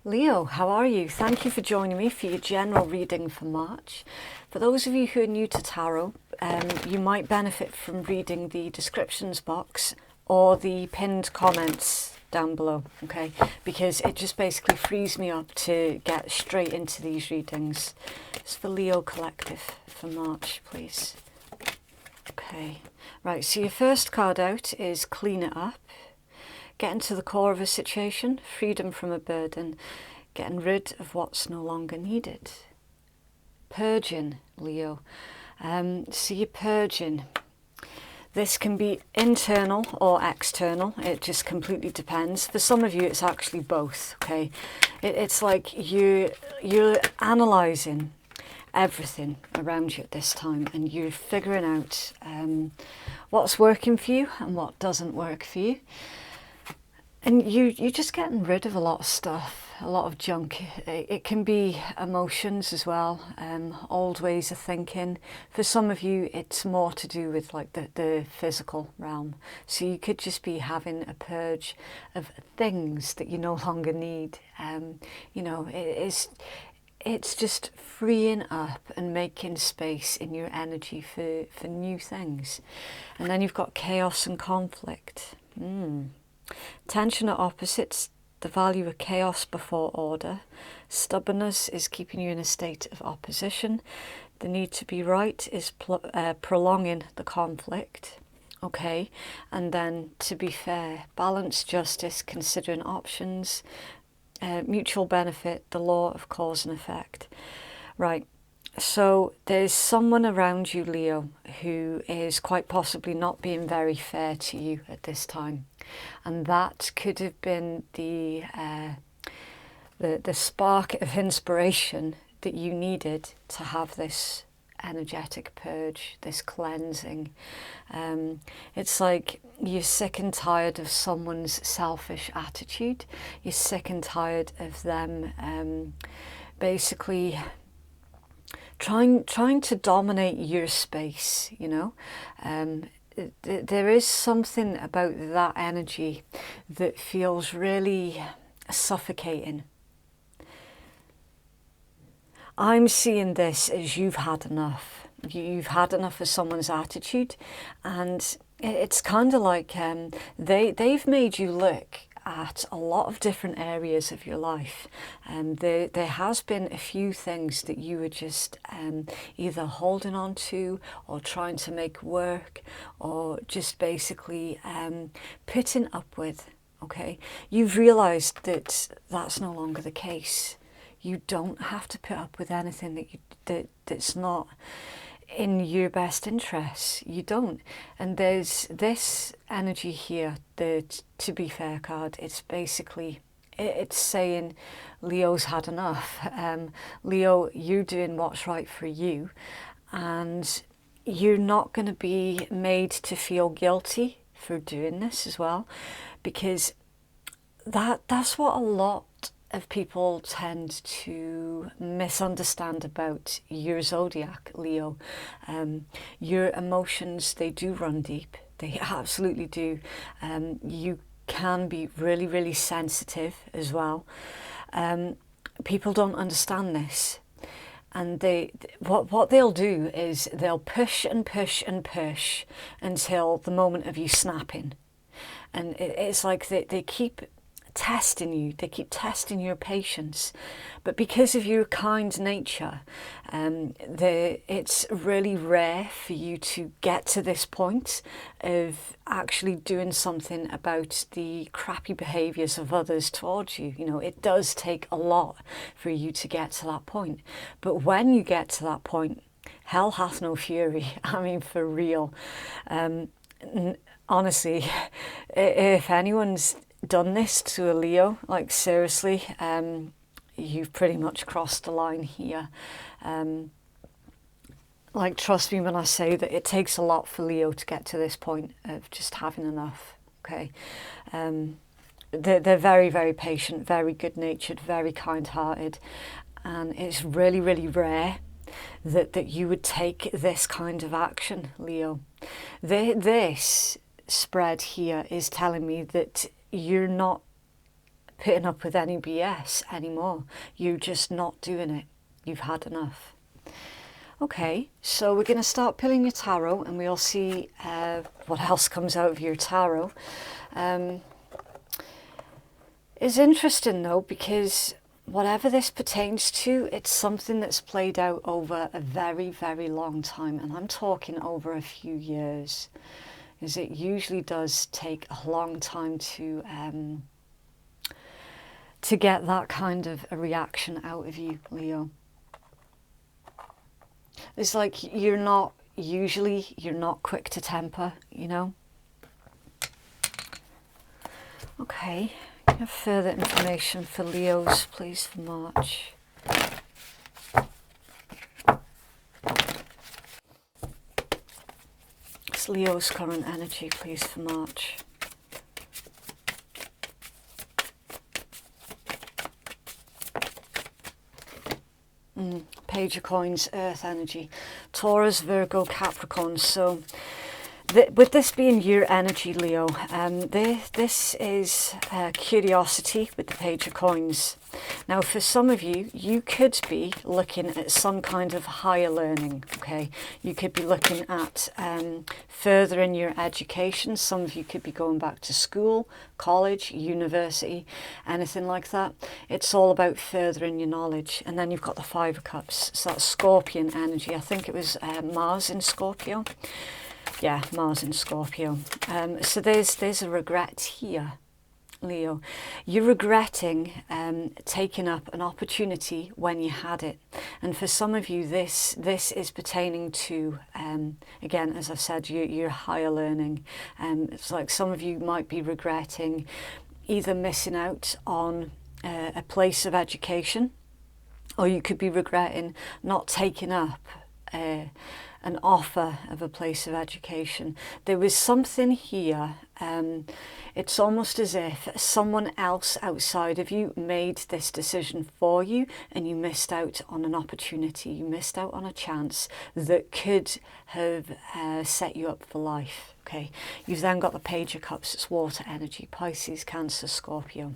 Leo, how are you? Thank you for joining me for your general reading for March. For those of you who are new to tarot, you might benefit from reading the descriptions box or the pinned comments down below, okay? Because it just basically frees me up to get straight into these readings. It's for Leo Collective for March, please. Okay, right, so your first card out is Clean It Up. Getting to the core of a situation, freedom from a burden, getting rid of what's no longer needed. Purging, Leo. So you're purging. This can be internal or external. It just completely depends. For some of you, it's actually both, okay? It's like you're analysing everything around you at this time, and you're figuring out what's working for you and what doesn't work for you. And you're just getting rid of a lot of stuff, a lot of junk. It can be emotions as well, old ways of thinking. For some of you, it's more to do with like the physical realm. So you could just be having a purge of things that you no longer need. You know, it's just freeing up and making space in your energy for new things. And then you've got chaos and conflict. Tension at opposites, the value of chaos before order. Stubbornness is keeping you in a state of opposition. The need to be right is prolonging the conflict. Okay, and then to be fair, balance, justice, considering options, mutual benefit, the law of cause and effect. Right. So there's someone around you, Leo, who is quite possibly not being very fair to you at this time. And that could have been the spark of inspiration that you needed to have this energetic purge, this cleansing. It's like you're sick and tired of someone's selfish attitude. You're sick and tired of them basically trying to dominate your space, you know. There is something about that energy that feels really suffocating. I'm seeing this as you've had enough. You've had enough of someone's attitude, and it's kind of like they've made you look at a lot of different areas of your life, and there has been a few things that you were just either holding on to or trying to make work, or just basically putting up with. Okay, you've realized that that's no longer the case. You don't have to put up with anything that's not in your best interests. You don't. And there's this energy here, the to be fair card. It's basically, it's saying Leo's had enough. Leo, you're doing what's right for you, and you're not going to be made to feel guilty for doing this as well, because that's what a lot of people tend to misunderstand about your zodiac, Leo. Your emotions, they do run deep. They absolutely do. You can be really, really sensitive as well. People don't understand this. And what they'll do is they'll push and push and push until the moment of you snapping. And it's like they keep testing you, they keep testing your patience, but because of your kind nature, it's really rare for you to get to this point of actually doing something about the crappy behaviours of others towards you. You know, it does take a lot for you to get to that point, but when you get to that point, hell hath no fury. I mean, for real. Honestly, if anyone's done this to a Leo, like seriously, you've pretty much crossed the line here. Like, trust me when I say that it takes a lot for Leo to get to this point of just having enough. Okay, they're very, very patient, very good natured, very kind hearted, and it's really, really rare that you would take this kind of action, Leo. This spread here is telling me that you're not putting up with any BS anymore. You're just not doing it. You've had enough. Okay, so we're going to start pulling your tarot, and we'll see what else comes out of your tarot. It's interesting though, because whatever this pertains to, it's something that's played out over a very, very long time, and I'm talking over a few years, because it usually does take a long time to get that kind of a reaction out of you, Leo. It's like you're not quick to temper, you know. Okay, can I have further information for Leos, please, for March? It's Leo's current energy, please, for March. Page of Coins, Earth energy, Taurus, Virgo, Capricorn. So with this being your energy, Leo, this is curiosity with the Page of Coins. Now, for some of you, you could be looking at some kind of higher learning, okay? You could be looking at furthering your education. Some of you could be going back to school, college, university, anything like that. It's all about furthering your knowledge. And then you've got the Five of Cups. So that's Scorpion energy. I think it was Mars in Scorpio. Yeah, Mars in Scorpio. So there's a regret here, Leo. You're regretting taking up an opportunity when you had it. And for some of you, this is pertaining to, again, as I've said, your higher learning. It's like some of you might be regretting either missing out on a place of education, or you could be regretting not taking up an offer of a place of education. There was something here, it's almost as if someone else outside of you made this decision for you, and you missed out on an opportunity, you missed out on a chance that could have set you up for life. Okay, you've then got the Page of Cups, it's water energy, Pisces, Cancer, Scorpio.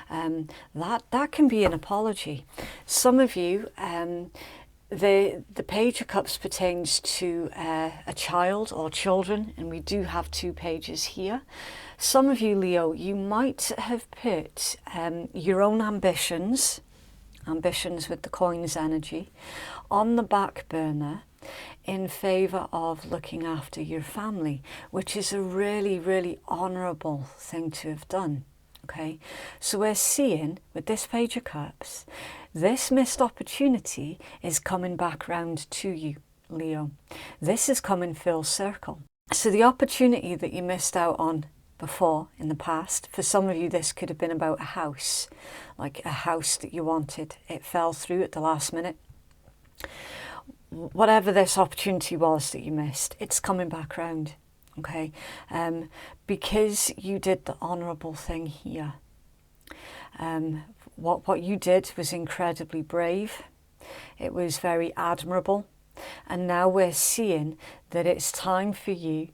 That can be an apology. Some of you, the Page of Cups pertains to a child or children, and we do have two pages here. Some of you, Leo, you might have put your own ambitions with the Coins energy, on the back burner in favour of looking after your family, which is a really, really honourable thing to have done. Okay, so we're seeing with this Page of Cups, this missed opportunity is coming back round to you, Leo. This is coming full circle. So the opportunity that you missed out on before in the past, for some of you this could have been about a house, like a house that you wanted. It fell through at the last minute. Whatever this opportunity was that you missed, it's coming back round. Okay, because you did the honourable thing here. What you did was incredibly brave. It was very admirable. And now we're seeing that it's time for you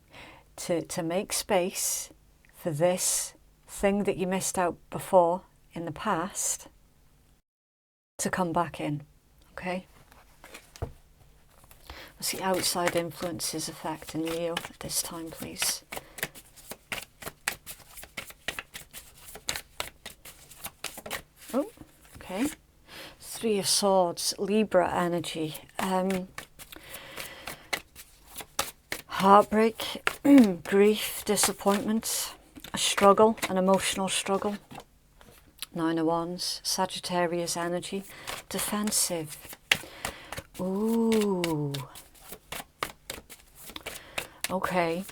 to make space for this thing that you missed out before in the past to come back in. Okay? What's the outside influences affecting Leo at this time, please? Oh, okay. Three of Swords, Libra energy. Heartbreak, grief, disappointment, a struggle, an emotional struggle. Nine of Wands, Sagittarius energy, defensive. Ooh. Okay.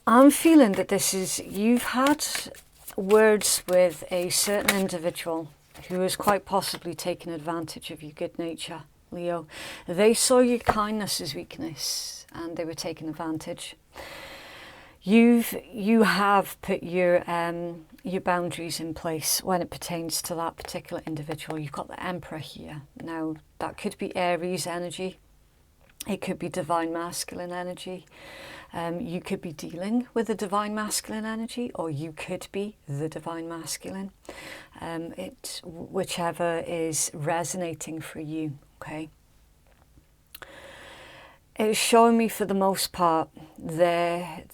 I'm feeling that this is, you've had words with a certain individual who has quite possibly taken advantage of your good nature, Leo. They saw your kindness as weakness and they were taking advantage. You have put your boundaries in place when it pertains to that particular individual. You've got the Emperor here. Now, that could be Aries energy. It could be divine masculine energy. You could be dealing with a divine masculine energy, or you could be the divine masculine. Whichever is resonating for you, okay? It's showing me, for the most part, there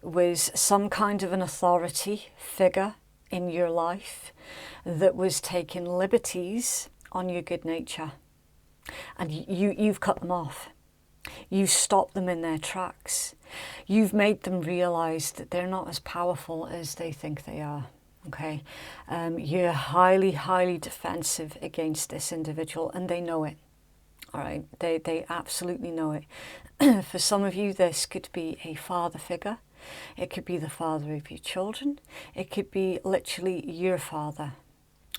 was some kind of an authority figure in your life that was taking liberties on your good nature, and you've cut them off. You've stopped them in their tracks. You've made them realise that they're not as powerful as they think they are. Okay, you're highly, highly defensive against this individual, and they know it. All right, they absolutely know it. For some of you, this could be a father figure. It could be the father of your children. It could be literally your father.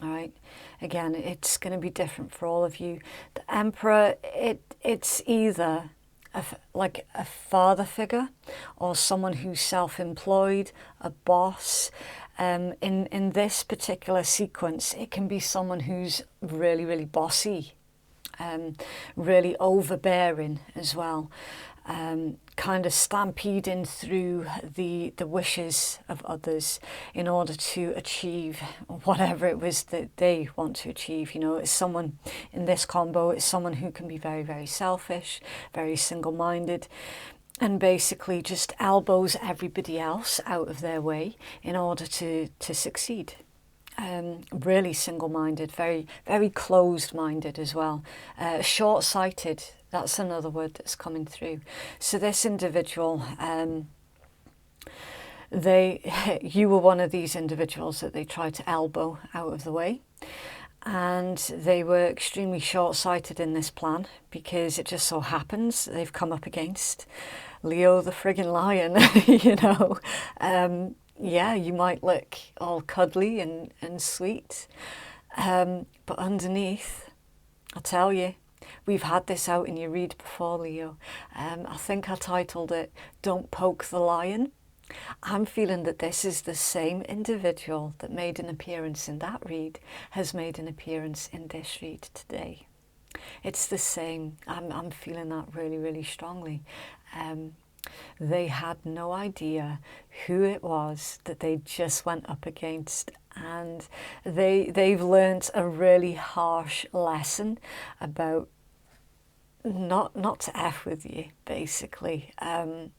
All right, again, it's going to be different for all of you. The Emperor, it's either like a father figure, or someone who's self-employed, a boss. In this particular sequence, it can be someone who's really, really bossy, really overbearing as well, kind of stampeding through the wishes of others in order to achieve whatever it was that they want to achieve. You know, it's someone in this combo, it's someone who can be very, very selfish, very single-minded, and basically just elbows everybody else out of their way in order to succeed. Really single-minded, very, very closed-minded as well. Short-sighted, that's another word that's coming through. So this individual, you were one of these individuals that they tried to elbow out of the way. And they were extremely short-sighted in this plan, because it just so happens they've come up against Leo the friggin' lion, you know. Yeah, you might look all cuddly and sweet, but underneath, I'll tell you, we've had this out in your read before, Leo. I think I titled it, Don't Poke the Lion. I'm feeling that this is the same individual that made an appearance in that read, has made an appearance in this read today. It's the same. I'm feeling that really, really strongly. They had no idea who it was that they just went up against, and they've learnt a really harsh lesson about not to F with you, basically. I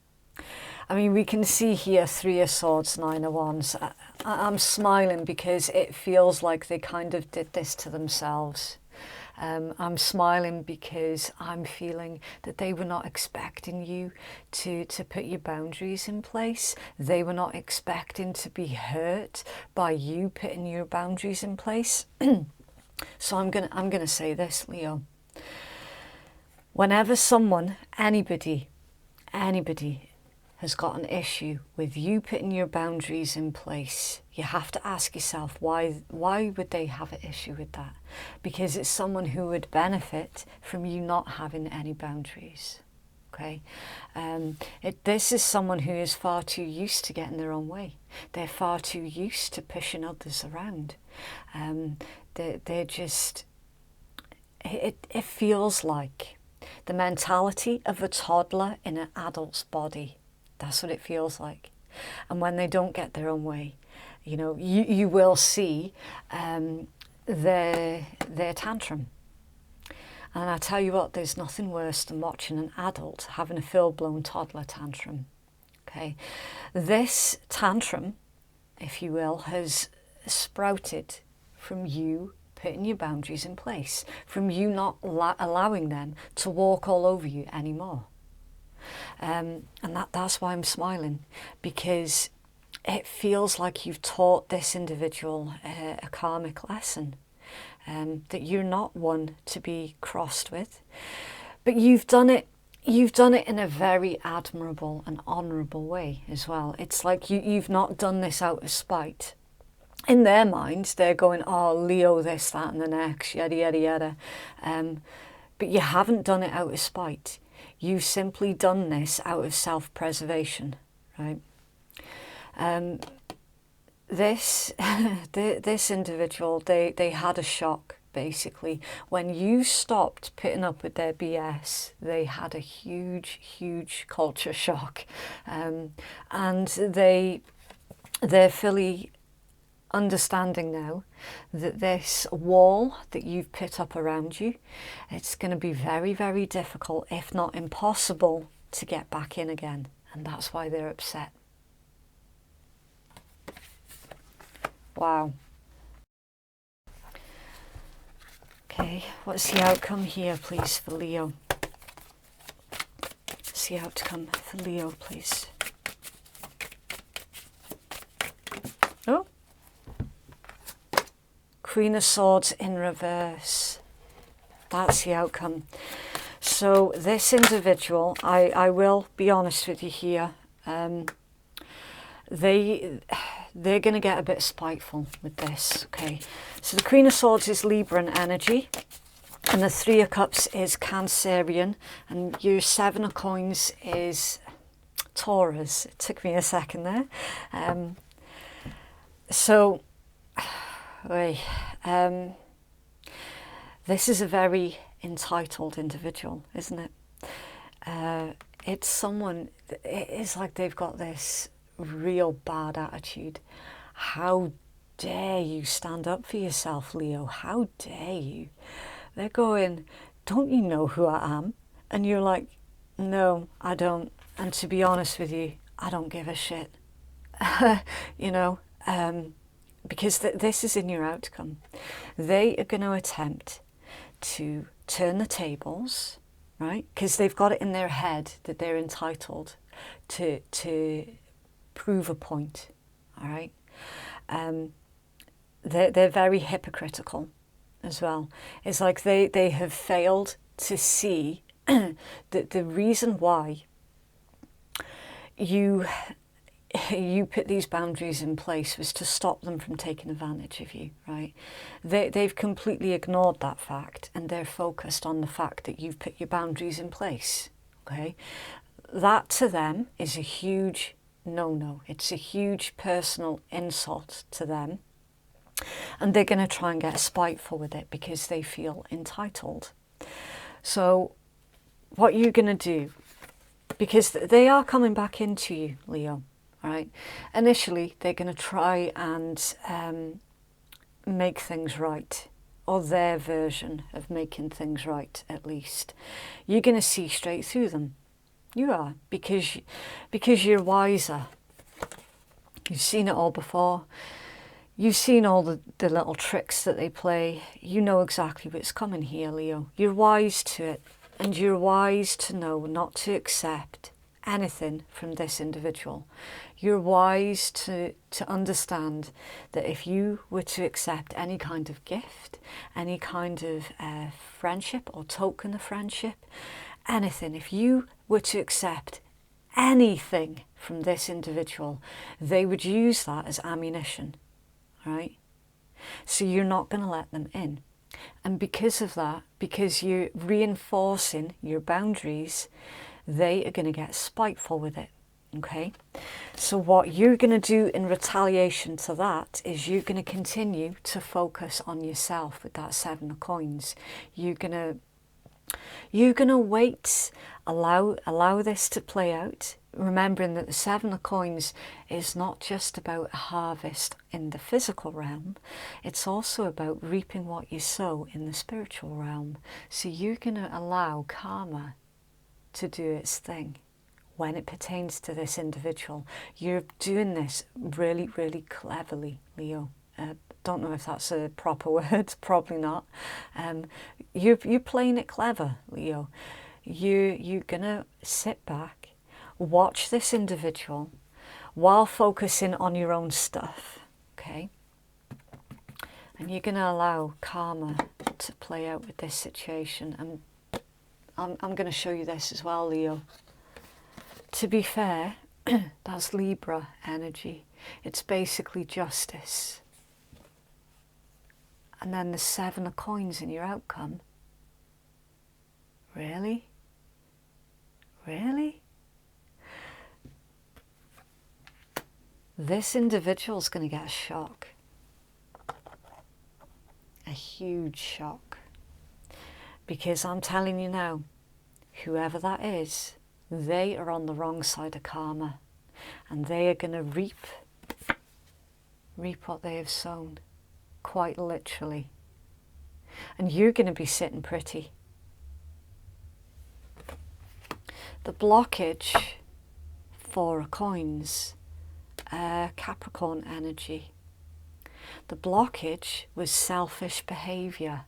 mean, we can see here 3 of Swords, 9 of Wands. I'm smiling because it feels like they kind of did this to themselves. I'm smiling because I'm feeling that they were not expecting you to put your boundaries in place. They were not expecting to be hurt by you putting your boundaries in place. So I'm gonna say this, Leo. Whenever someone, anybody has got an issue with you putting your boundaries in place, you have to ask yourself, why would they have an issue with that? Because it's someone who would benefit from you not having any boundaries. Okay, this is someone who is far too used to getting their own way. They're far too used to pushing others around. They're just, it feels like the mentality of a toddler in an adult's body. That's what it feels like. And when they don't get their own way, you know, you will see their tantrum. And I tell you what, there's nothing worse than watching an adult having a full-blown toddler tantrum. Okay, this tantrum, if you will, has sprouted from you putting your boundaries in place, from you not allowing them to walk all over you anymore. And that's why I'm smiling, because it feels like you've taught this individual a karmic lesson, that you're not one to be crossed with, but you've done it in a very admirable and honourable way as well. It's like you've not done this out of spite. In their minds, they're going, oh, Leo this, that and the next, yada, yada, yada. But you haven't done it out of spite. You've simply done this out of self-preservation, right? This individual, they had a shock basically. When you stopped putting up with their BS, they had a huge, huge culture shock. And they're fully understanding now that this wall that you've put up around you, it's going to be very, very difficult, if not impossible, to get back in again. And that's why they're upset. Wow. Okay, what's the outcome here, please, for Leo? What's the outcome for Leo, please? Oh, Queen of Swords in reverse. That's the outcome. So this individual, I will be honest with you here, they're going to get a bit spiteful with this, okay? So the Queen of Swords is Libran energy, and the Three of Cups is Cancerian, and your Seven of Coins is Taurus. It took me a second there. This is a very entitled individual, isn't it? It's someone, it's like they've got this real bad attitude. How dare you stand up for yourself, Leo? How dare you? They're going, don't you know who I am? And you're like, no, I don't. And to be honest with you, I don't give a shit. You know, because this is in your outcome. They are going to attempt to turn the tables, right? Because they've got it in their head that they're entitled to prove a point, all right? They're very hypocritical as well. It's like they have failed to see that the reason why you put these boundaries in place was to stop them from taking advantage of you, right? They've completely ignored that fact, and they're focused on the fact that you've put your boundaries in place, okay? That to them is a huge no-no. It's a huge personal insult to them, and they're going to try and get spiteful with it because they feel entitled. So what you're going to do, because they are coming back into you, Leo, right? Initially, they're going to try and make things right, or their version of making things right, at least. You're going to see straight through them. You are, because you're wiser. You've seen it all before. You've seen all the little tricks that they play. You know exactly what's coming here, Leo. You're wise to it, and you're wise to know not to accept anything from this individual. You're wise to understand that if you were to accept any kind of gift, any kind of friendship or token of friendship, anything, if you were to accept anything from this individual, they would use that as ammunition, right? So you're not going to let them in. And because of that, because you're reinforcing your boundaries, they are going to get spiteful with it, okay? So what you're going to do in retaliation to that is you're going to continue to focus on yourself with that Seven of Coins. You're going to wait, allow this to play out, remembering that the Seven of Coins is not just about a harvest in the physical realm, it's also about reaping what you sow in the spiritual realm. So you're going to allow karma to do its thing when it pertains to this individual. You're doing this really, really cleverly, Leo. Don't know if that's a proper word, probably not. You're playing it clever, Leo. You're gonna sit back, watch this individual while focusing on your own stuff, okay? And you're gonna allow karma to play out with this situation. And I'm going to show you this as well, Leo. To be fair, that's Libra energy. It's basically justice. And then the Seven of Coins in your outcome. Really? Really? This individual's going to get a shock. A huge shock. Because I'm telling you now, whoever that is, they are on the wrong side of karma. And they are going to reap what they have sown, quite literally. And you're going to be sitting pretty. The blockage, 4 of coins, Capricorn energy. The blockage was selfish behaviour.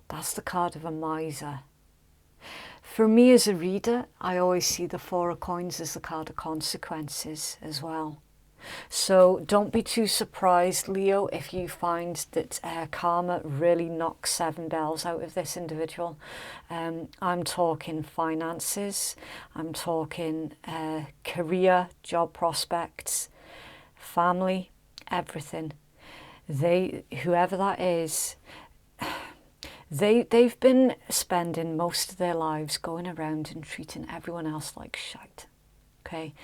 That's the card of a miser. For me as a reader, I always see the 4 of coins as the card of consequences as well. So don't be too surprised, Leo, if you find that karma really knocks 7 bells out of this individual. I'm talking finances, I'm talking career, job prospects, family, everything. Whoever that is, they've been spending most of their lives going around and treating everyone else like shite. Okay?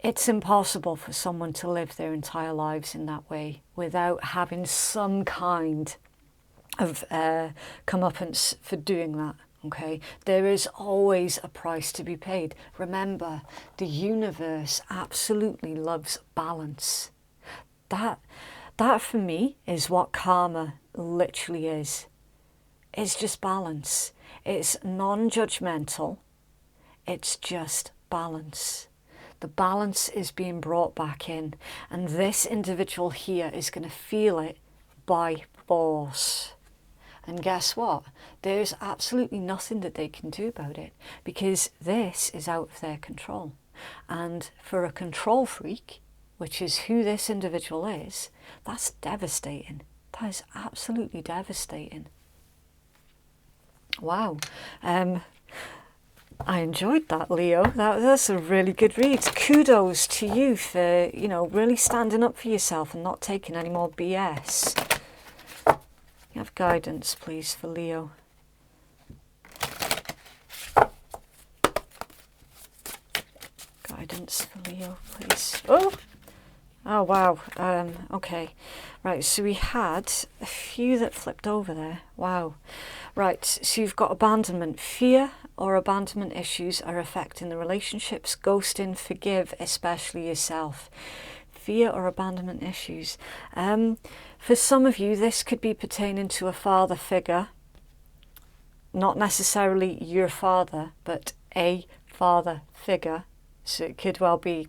It's impossible for someone to live their entire lives in that way without having some kind of comeuppance for doing that. Okay, there is always a price to be paid. Remember, the universe absolutely loves balance. That for me is what karma literally is. It's just balance. It's non-judgmental. It's just balance. The balance is being brought back in, and this individual here is going to feel it by force. And guess what? There's absolutely nothing that they can do about it, because this is out of their control. And for a control freak, which is who this individual is, that's devastating. That is absolutely devastating. Wow. I enjoyed that, Leo. That's a really good read. Kudos to you for, really standing up for yourself and not taking any more BS. You have guidance, please, for Leo. Guidance for Leo, please. Oh, wow. Okay. Right, so we had a few that flipped over there. Wow. Right, so you've got abandonment. Fear or abandonment issues are affecting the relationships. Ghosting, forgive, especially yourself. Fear or abandonment issues. For some of you, this could be pertaining to a father figure. Not necessarily your father, but a father figure. So it could well be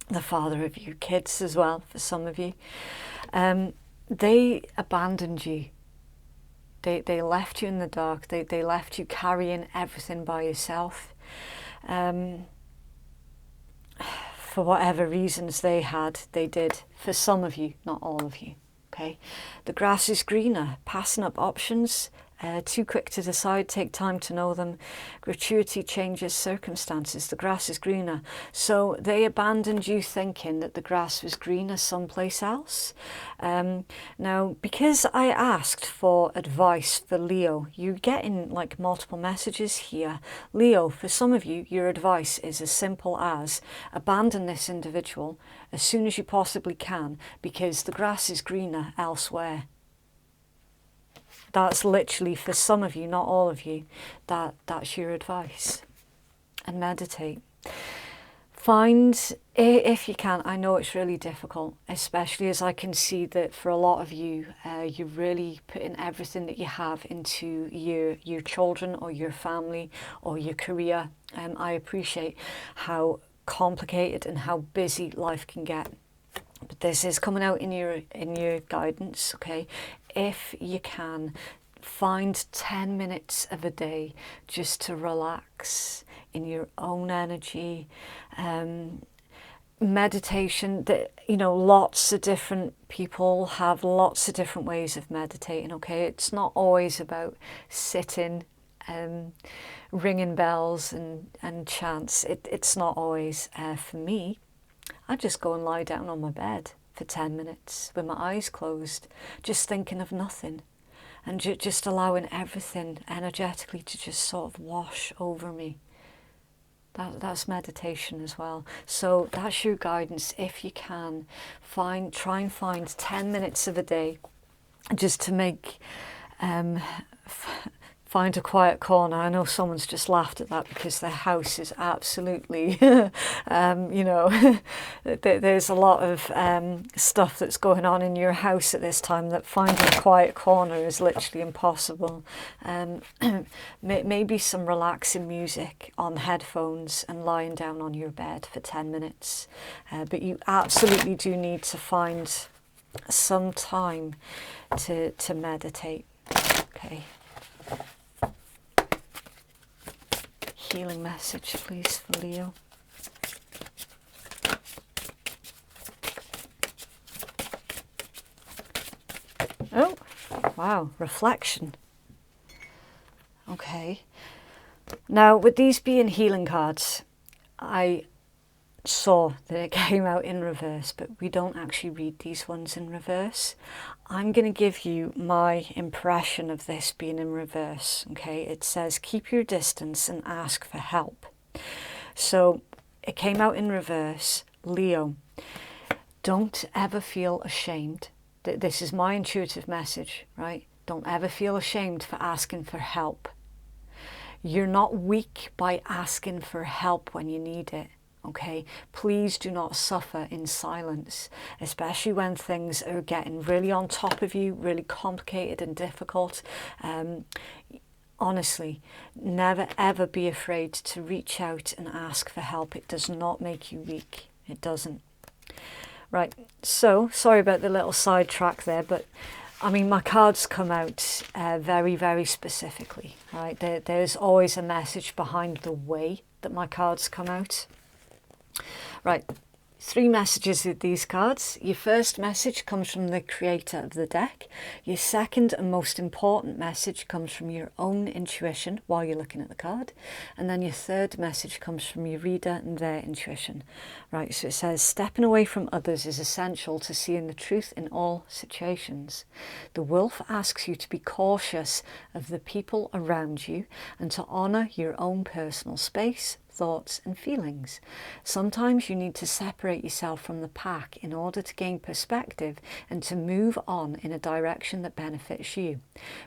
the father of your kids as well, for some of you. They abandoned you. They left you in the dark. They left you carrying everything by yourself. For whatever reasons they had, they did. For some of you, not all of you. Okay. The grass is greener. Passing up options. Too quick to decide, take time to know them. Gratuity changes circumstances. The grass is greener. So they abandoned you thinking that the grass was greener someplace else. Now, because I asked for advice for Leo, you're getting like multiple messages here. Leo, for some of you, your advice is as simple as abandon this individual as soon as you possibly can, because the grass is greener elsewhere. That's literally, for some of you, not all of you, that's your advice. And meditate. Find, if you can, I know it's really difficult, especially as I can see that for a lot of you, you're really putting everything that you have into your children or your family or your career. I appreciate how complicated and how busy life can get. But this is coming out in your guidance, okay? If you can, find 10 minutes of a day just to relax in your own energy. Meditation, that lots of different people have lots of different ways of meditating, okay? It's not always about sitting, ringing bells and chants. It's not always. For me, I just go and lie down on my bed for 10 minutes with my eyes closed, just thinking of nothing, and just allowing everything energetically to just sort of wash over me. That's meditation as well. So that's your guidance. If you can, try and find 10 minutes of a day just to make find a quiet corner. I know someone's just laughed at that because their house is absolutely, you know, there's a lot of stuff that's going on in your house at this time that finding a quiet corner is literally impossible. Maybe some relaxing music on headphones and lying down on your bed for 10 minutes. But you absolutely do need to find some time to meditate. Okay. Healing message, please, for Leo. Oh, wow, reflection. Okay. Now, with these being healing cards, I saw that it came out in reverse, but we don't actually read these ones in reverse. I'm going to give you my impression of this being in reverse. Okay, it says keep your distance and ask for help. So it came out in reverse. Leo, don't ever feel ashamed. This is my intuitive message, right? Don't ever feel ashamed for asking for help. You're not weak by asking for help when you need it. Okay, please do not suffer in silence, especially when things are getting really on top of you, really complicated and difficult. Honestly, never ever be afraid to reach out and ask for help. It does not make you weak. It doesn't. Right, so sorry about the little sidetrack there, but I mean, my cards come out very, very specifically, right? There's always a message behind the way that my cards come out. Right, 3 messages with these cards. Your first message comes from the creator of the deck. Your second and most important message comes from your own intuition while you're looking at the card. And then your third message comes from your reader and their intuition. Right, so it says, stepping away from others is essential to seeing the truth in all situations. The wolf asks you to be cautious of the people around you and to honour your own personal space, thoughts and feelings. Sometimes you need to separate yourself from the pack in order to gain perspective and to move on in a direction that benefits you.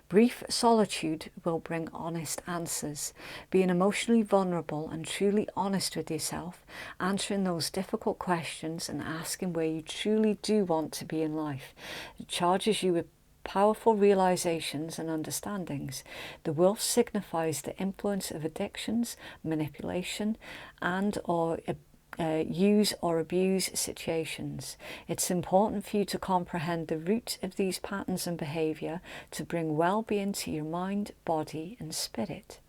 Brief solitude will bring honest answers. Being emotionally vulnerable and truly honest with yourself, answering those difficult questions and asking where you truly do want to be in life. It charges you with powerful realizations and understandings. The wolf signifies the influence of addictions, manipulation, and or use or abuse situations. It's important for you to comprehend the root of these patterns and behavior to bring well-being to your mind, body, and spirit.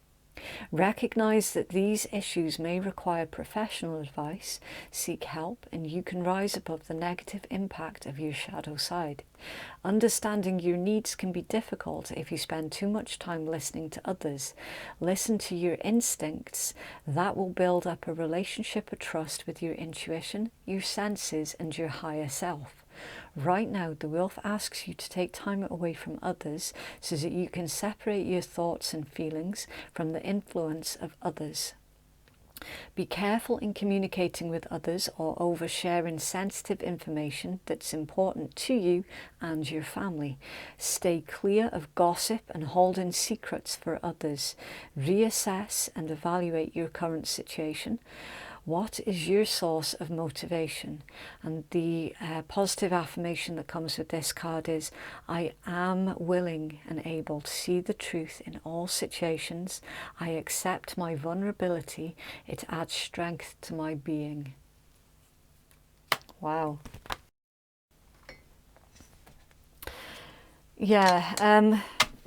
Recognize that these issues may require professional advice, seek help, and you can rise above the negative impact of your shadow side. Understanding your needs can be difficult if you spend too much time listening to others. Listen to your instincts. That will build up a relationship of trust with your intuition, your senses, and your higher self. Right now, the wolf asks you to take time away from others so that you can separate your thoughts and feelings from the influence of others. Be careful in communicating with others or oversharing sensitive information that's important to you and your family. Stay clear of gossip and holding secrets for others. Reassess and evaluate your current situation. What is your source of motivation? And the positive affirmation that comes with this card is, I am willing and able to see the truth in all situations. I accept my vulnerability. It adds strength to my being. Wow. Yeah,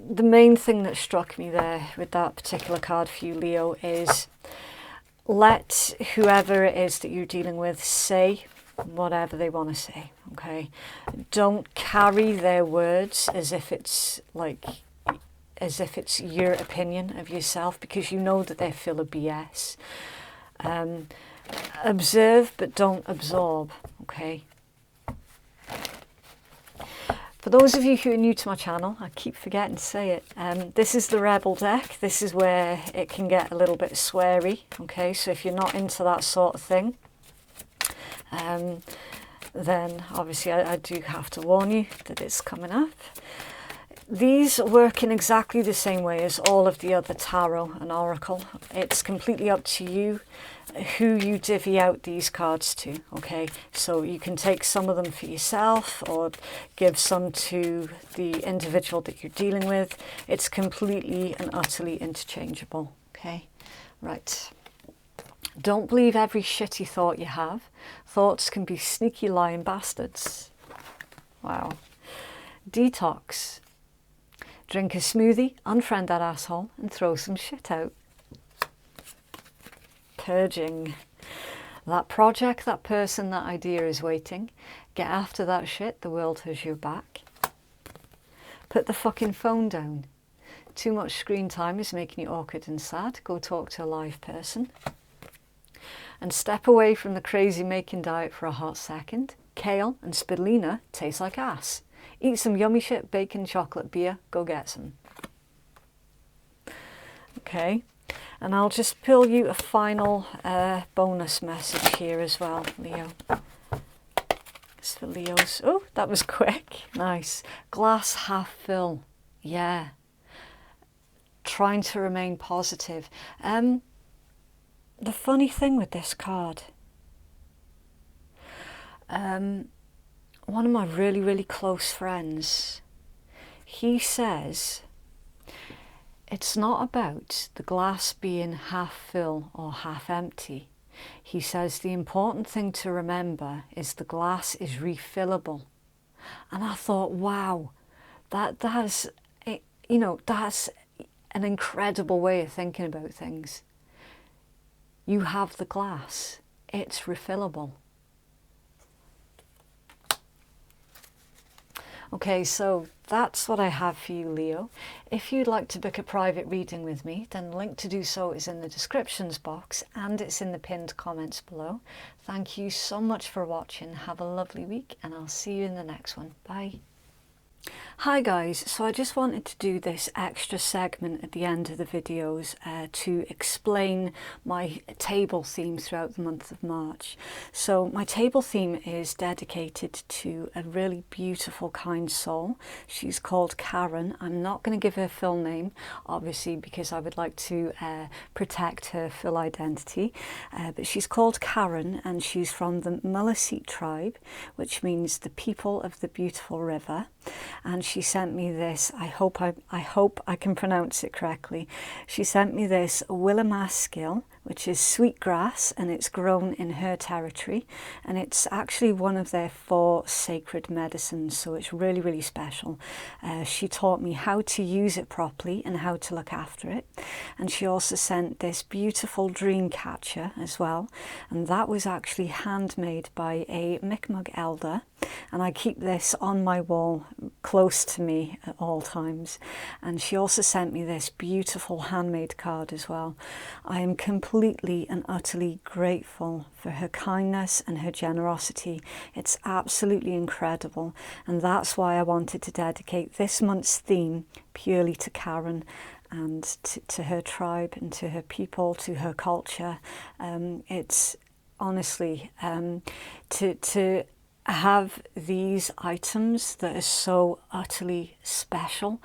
the main thing that struck me there with that particular card for you, Leo, is let whoever it is that you're dealing with say whatever they want to say, okay? Don't carry their words as if it's your opinion of yourself, because you know that they're full of BS. Observe but don't absorb, okay? For those of you who are new to my channel, I keep forgetting to say it, this is the Rebel deck. This is where it can get a little bit sweary, okay? So if you're not into that sort of thing, then obviously I do have to warn you that it's coming up. These work in exactly the same way as all of the other tarot and oracle. It's completely up to you who you divvy out these cards to, okay? So you can take some of them for yourself or give some to the individual that you're dealing with. It's completely and utterly interchangeable, okay? Right. Don't believe every shitty thought you have. Thoughts can be sneaky lying bastards. Wow. Detox. Drink a smoothie, unfriend that asshole, and throw some shit out. Purging. That project, that person, that idea is waiting. Get after that shit, the world has your back. Put the fucking phone down. Too much screen time is making you awkward and sad. Go talk to a live person. And step away from the crazy making diet for a hot second. Kale and spirulina taste like ass. Eat some yummy shit, bacon, chocolate, beer, go get some. Okay, and I'll just pull you a final bonus message here as well, Leo. It's for Leos. Oh, that was quick. Nice. Glass half full. Yeah. Trying to remain positive. The funny thing with this card, one of my really, really close friends, he says it's not about the glass being half full or half empty. He says the important thing to remember is the glass is refillable. And I thought, wow, that's an incredible way of thinking about things. You have the glass, it's refillable. Okay, so that's what I have for you, Leo. If you'd like to book a private reading with me, then the link to do so is in the descriptions box and it's in the pinned comments below. Thank you so much for watching. Have a lovely week and I'll see you in the next one. Bye. Hi guys, so I just wanted to do this extra segment at the end of the videos to explain my table theme throughout the month of March. So my table theme is dedicated to a really beautiful, kind soul. She's called Karen. I'm not going to give her full name, obviously, because I would like to protect her full identity, but she's called Karen and she's from the Maliseet tribe, which means the people of the beautiful river. And she sent me this, I hope I can pronounce it correctly. She sent me this Willamaskill, which is sweet grass, and it's grown in her territory, and it's actually one of their 4 sacred medicines, so it's really, really special. She taught me how to use it properly and how to look after it, and she also sent this beautiful dream catcher as well, and that was actually handmade by a Mi'kmaq elder, and I keep this on my wall close to me at all times. And she also sent me this beautiful handmade card as well. I am completely and utterly grateful for her kindness and her generosity. It's absolutely incredible, and that's why I wanted to dedicate this month's theme purely to Karen and to her tribe and to her people, to her culture. It's honestly to have these items that are so utterly special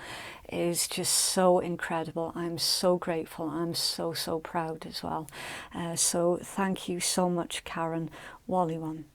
is just so incredible. I'm so grateful. I'm so proud as well. So thank you so much, Karen. Wally one.